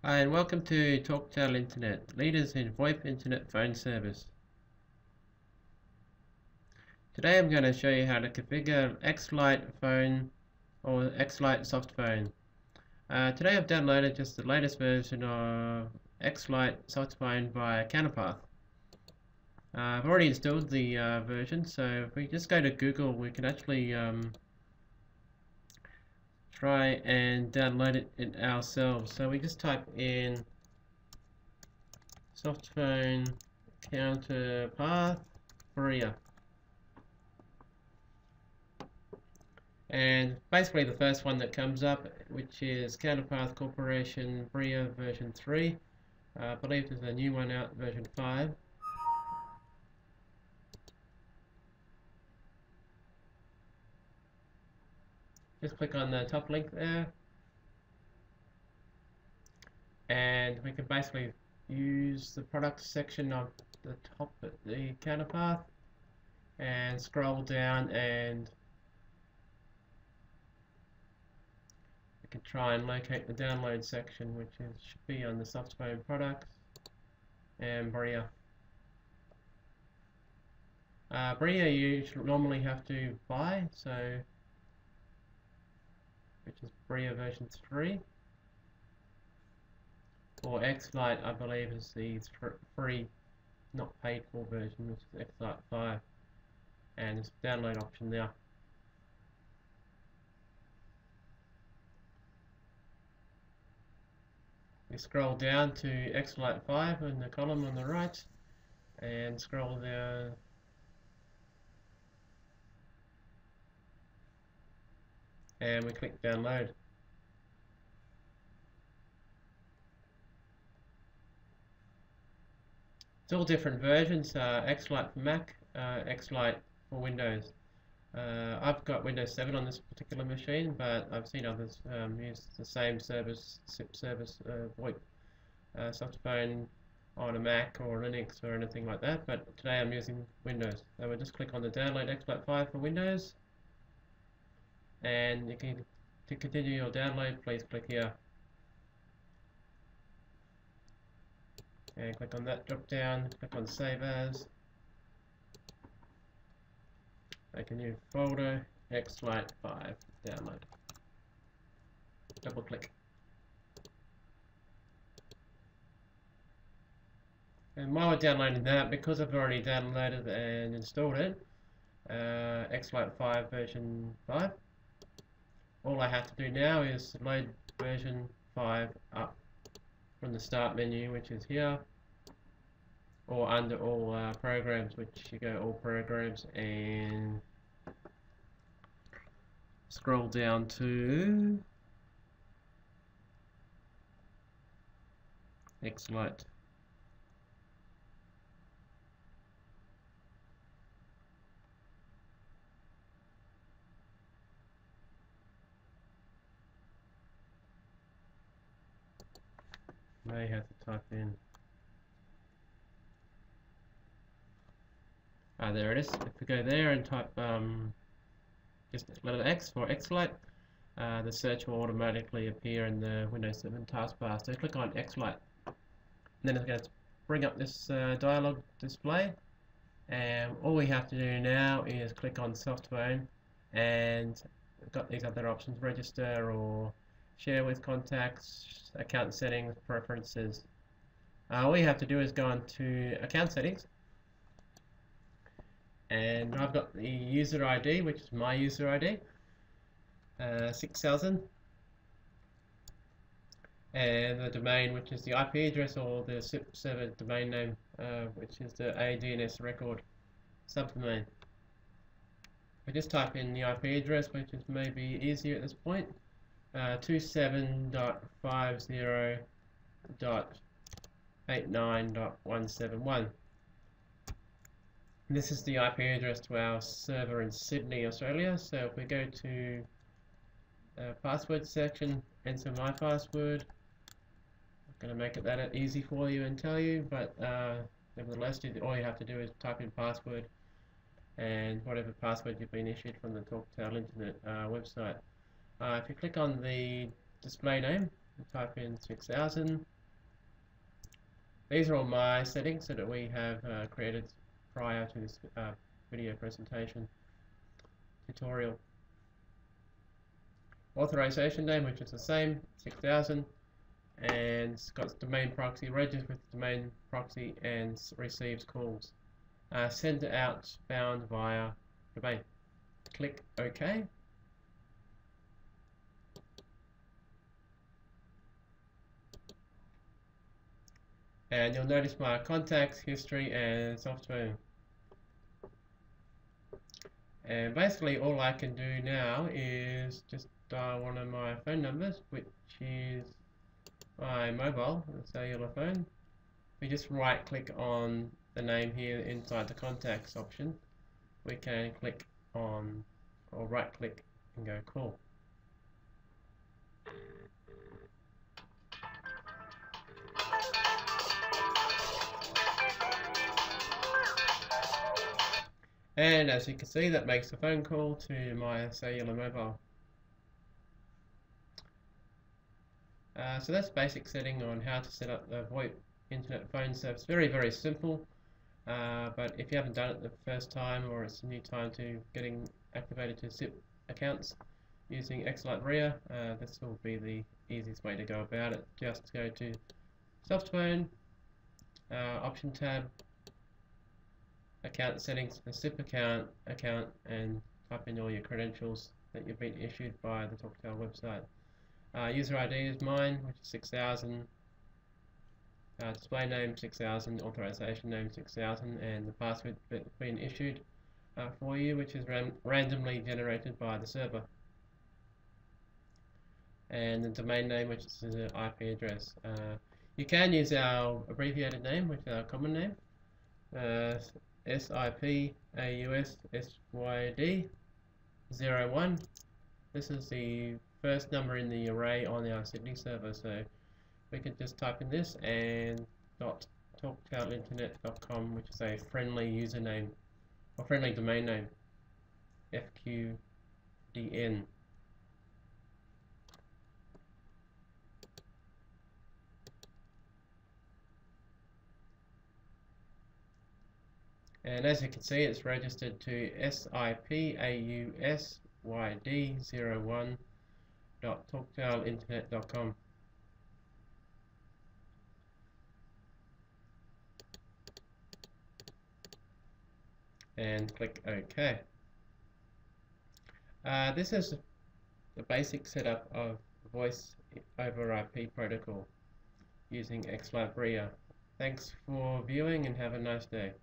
Hi, and welcome to TalkTel Internet, leaders in VoIP Internet phone service. Today I'm going to show you how to configure Xlite phone or Xlite soft phone. Today I've downloaded just the latest version of Xlite soft phone via Counterpath. I've already installed the version, so if we just go to Google, we can actually try and download it ourselves. So we just type in soft phone Counterpath Bria. And basically the first one that comes up, which is Counterpath Corporation Bria version 3. I believe there's a new one out, version 5. Just click on the top link there, and we can basically use the product section of the top at the Counterpath and scroll down, and we can try and locate the download section, which should be on the soft phone products and Bria. Bria you normally have to buy, so which is Bria version 3, or Xlite I believe is the free, not paid for version, which is Xlite-5, and there's a download option there. We scroll down to Xlite-5 in the column on the right, and scroll down and we click download. It's all different versions, Xlite for Mac, Xlite for Windows. I've got Windows 7 on this particular machine, but I've seen others use the same service, SIP service, VoIP soft phone on a Mac or Linux or anything like that, but today I'm using Windows. So we'll just click on the download Xlite-5 for Windows, and you can, to continue your download, please click here. And click on that drop down, click on Save As. Make a new folder, Xlite-5 download. Double click. And while we're downloading that, because I've already downloaded and installed it, Xlite-5 version 5, all I have to do now is load version 5 up from the start menu, which is here, or under all programs, which you go all programs and scroll down to Xlite. May have to type in. There it is. If we go there and type just letter X for Xlite, the search will automatically appear in the Windows 7 taskbar. So click on Xlite, and then it's going to bring up this dialog display, and all we have to do now is click on soft phone, and we've got these other options: register or share with contacts, account settings, preferences. All you have to do is go on to account settings, and I've got the user ID, which is my user ID, 6000, and the domain, which is the IP address or the SIP server domain name, which is the ADNS record subdomain. I just type in the IP address, which is maybe easier at this point, 27.50.89.171. This is the IP address to our server in Sydney, Australia. So if we go to password section, enter my password. I'm going to make it that easy for you and tell you, but nevertheless, all you have to do is type in password and whatever password you've been issued from the TalkTel Internet website. If you click on the display name, type in 6000. These are all my settings that we have created prior to this video presentation tutorial. Authorization name, which is the same, 6000, and it's got domain proxy, registers with domain proxy, and receives calls. Send outbound via domain. Click OK. And you'll notice my contacts, history, and software. And basically all I can do now is just dial one of my phone numbers, which is my mobile, the cellular phone. We just right click on the name here inside the contacts option. We can click on, or right click and go call. And as you can see, that makes a phone call to my cellular mobile. So that's basic setting on how to set up the VoIP internet phone service. Very, very simple. But if you haven't done it the first time, or it's a new time to getting activated to SIP accounts using Xlite-5, this will be the easiest way to go about it. Just go to Softphone, Option tab, Account settings for SIP account, and type in all your credentials that you've been issued by the TalkTel website. User ID is mine, which is 6000. Display name 6000, authorization name 6000, and the password that's been issued for you, which is randomly generated by the server. And the domain name, which is an IP address. You can use our abbreviated name, which is our common name. SIPAUSSYD01. This is the first number in the array on our Sydney server, so we can just type in this and .talktelinternet.com, which is a friendly username or friendly domain name, FQDN. And as you can see, it's registered to SIPAUSYD01.talktelinternet.com. And click OK. This is the basic setup of voice over IP protocol using Xlite-5. Thanks for viewing and have a nice day.